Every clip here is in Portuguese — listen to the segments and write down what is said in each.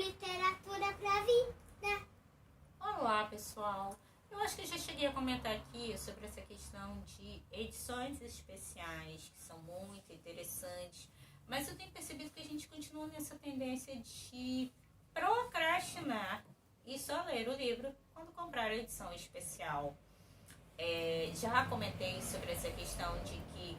literatura pra vida. Olá, pessoal. Eu acho que eu já cheguei a comentar aqui sobre essa questão de edições especiais, que são muito interessantes, mas eu tenho percebido que a gente continua nessa tendência de procrastinar e só ler o livro quando comprar a edição especial. Já comentei sobre essa questão de que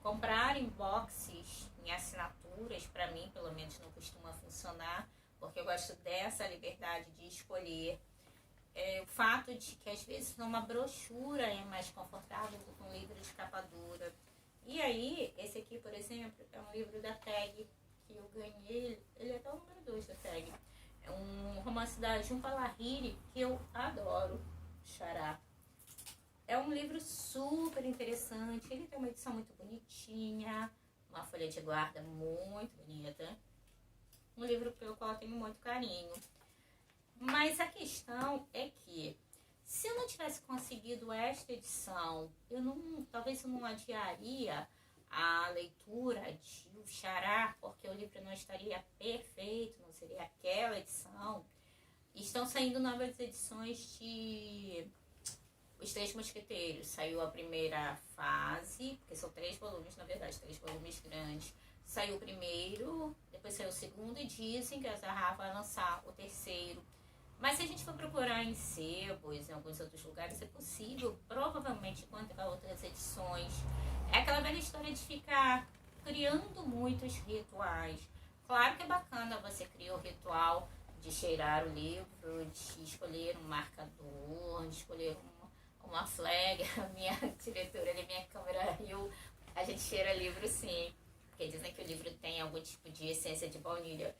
comprar em boxes, em assinaturas, para mim pelo menos não costuma funcionar, porque eu gosto dessa liberdade de escolher. O fato de que às vezes uma brochura é mais confortável do que um livro de capa dura. E aí, esse aqui, por exemplo, é um livro da Tag, que eu ganhei, ele é até o número 2 da Tag. É um romance da Jhumpa Lahiri, que eu adoro, Xará. É um livro super interessante, ele tem uma edição muito bonitinha, uma folha de guarda muito bonita. Um livro pelo qual eu tenho muito carinho. Mas a questão é que, se eu não tivesse conseguido esta edição, talvez eu não adiaria a leitura de O Xará, porque o livro não estaria perfeito, não seria aquela edição. Estão saindo novas edições de Os Três Mosqueteiros. Saiu a primeira fase, porque são 3 volumes, na verdade, 3 volumes grandes. Saiu o primeiro, depois saiu o segundo e dizem que a Zahar vai lançar o terceiro. Mas se a gente for procurar em sebos, em alguns outros lugares, é possível, provavelmente, encontrar outras edições. É aquela velha história de ficar criando muitos rituais. Claro que é bacana você criar o ritual de cheirar o livro, de escolher um marcador, de escolher uma flag. A minha diretora ali, minha câmera riu, a gente cheira livro sim, porque dizem que o livro tem algum tipo de essência de baunilha.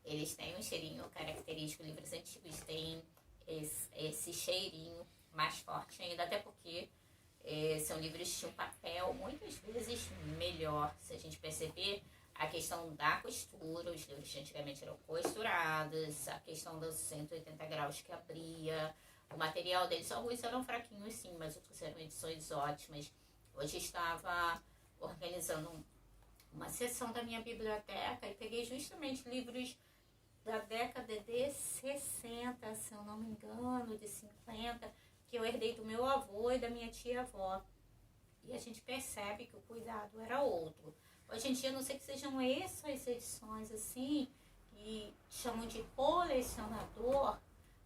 Eles têm um cheirinho característico, livros antigos têm esse cheirinho mais forte ainda, até porque são livros de um papel muitas vezes melhor. Se a gente perceber a questão da costura, os livros de antigamente eram costurados, a questão dos 180 graus que abria, o material deles, alguns eram fraquinhos sim, mas outros eram edições ótimas. Hoje estava organizando uma seção da minha biblioteca e peguei justamente livros da década de 60, se eu não me engano, de 50, que eu herdei do meu avô e da minha tia-avó. E a gente percebe que o cuidado era outro. Hoje em dia, não sei que sejam essas edições assim, que chamam de colecionador,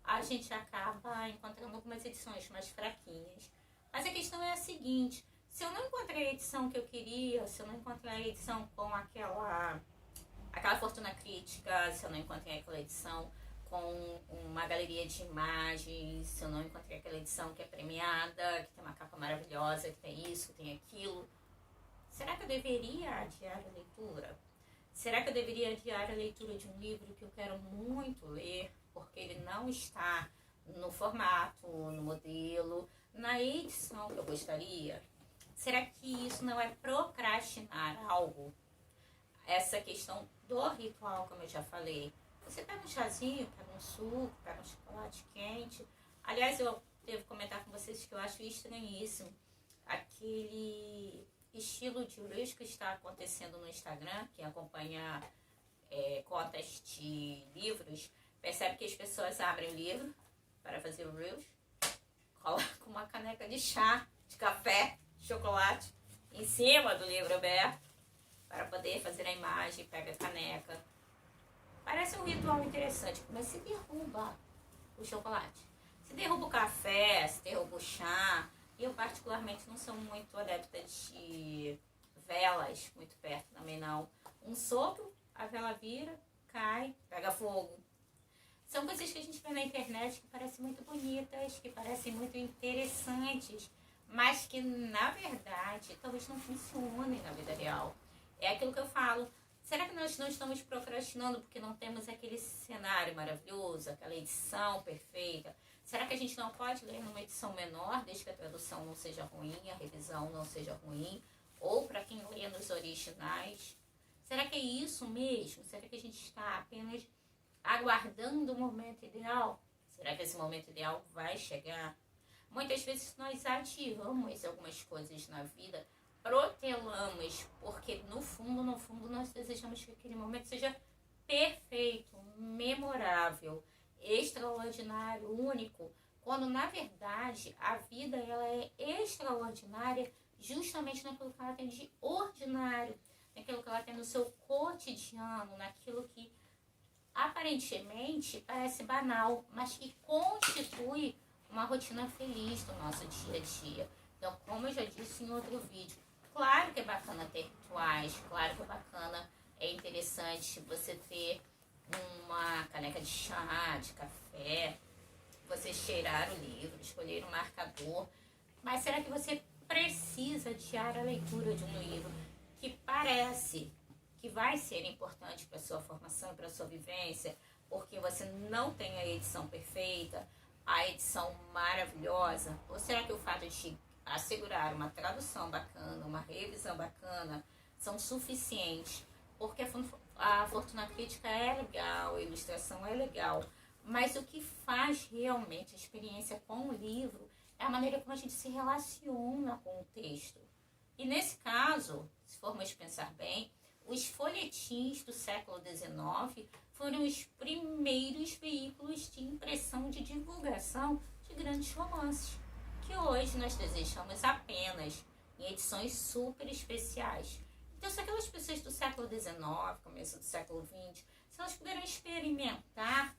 a gente acaba encontrando algumas edições mais fraquinhas. Mas a questão é a seguinte: se eu não encontrei a edição que eu queria, se eu não encontrei a edição com aquela fortuna crítica, se eu não encontrei aquela edição com uma galeria de imagens, se eu não encontrei aquela edição que é premiada, que tem uma capa maravilhosa, que tem isso, que tem aquilo, será que eu deveria adiar a leitura? Será que eu deveria adiar a leitura de um livro que eu quero muito ler, porque ele não está no formato, no modelo, na edição que eu gostaria? Será que isso não é procrastinar algo? Essa questão do ritual, como eu já falei, você pega um chazinho, pega um suco, pega um chocolate quente. Aliás, eu devo comentar com vocês que eu acho estranhíssimo aquele estilo de reels que está acontecendo no Instagram. Quem acompanha cotas de livros percebe que as pessoas abrem o livro para fazer o reels, colocam uma caneca de chá, de café, de chocolate em cima do livro aberto para poder fazer a imagem, pega a caneca. Parece um ritual interessante, mas se derruba o chocolate, se derruba o café, se derruba o chá. E eu particularmente não sou muito adepta de velas muito perto também não. Um sopro, a vela vira, cai, pega fogo. São coisas que a gente vê na internet que parecem muito bonitas, que parecem muito interessantes, mas que na verdade talvez não funcionem na vida real. É aquilo que eu falo. Será que nós não estamos procrastinando porque não temos aquele cenário maravilhoso, aquela edição perfeita? Será que a gente não pode ler numa edição menor, desde que a tradução não seja ruim, a revisão não seja ruim? Ou para quem lê nos originais? Será que é isso mesmo? Será que a gente está apenas aguardando o momento ideal? Será que esse momento ideal vai chegar? Muitas vezes nós adiamos algumas coisas na vida, protelamos, porque no fundo nós desejamos que aquele momento seja perfeito, memorável, extraordinário, único, quando na verdade a vida ela é extraordinária justamente naquilo que ela tem de ordinário, naquilo que ela tem no seu cotidiano, naquilo que aparentemente parece banal, mas que constitui uma rotina feliz do nosso dia a dia. Então, como eu já disse em outro vídeo, claro que é bacana ter rituais, claro que é bacana, é interessante você ter uma caneca de chá, de café, você cheirar o livro, escolher um marcador, mas será que você precisa adiar a leitura de um livro que parece que vai ser importante para a sua formação e para a sua vivência, porque você não tem a edição perfeita, a edição maravilhosa? Ou será que o fato de assegurar uma tradução bacana, uma revisão bacana, são suficientes? Porque a fortuna crítica é legal, a ilustração é legal, mas o que faz realmente a experiência com o livro é a maneira como a gente se relaciona com o texto. E nesse caso, se formos pensar bem, os folhetins do século XIX foram os primeiros veículos de impressão de divulgação de grandes romances, que hoje nós desejamos apenas em edições super especiais. Então, se aquelas pessoas do século XIX, começo do século XX, se elas puderam experimentar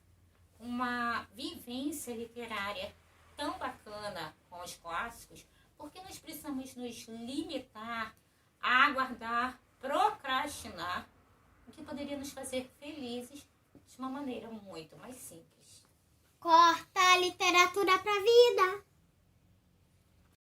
uma vivência literária tão bacana com os clássicos, por que nós precisamos nos limitar a aguardar, procrastinar, o que poderia nos fazer felizes de uma maneira muito mais simples? Corta a literatura pra vida.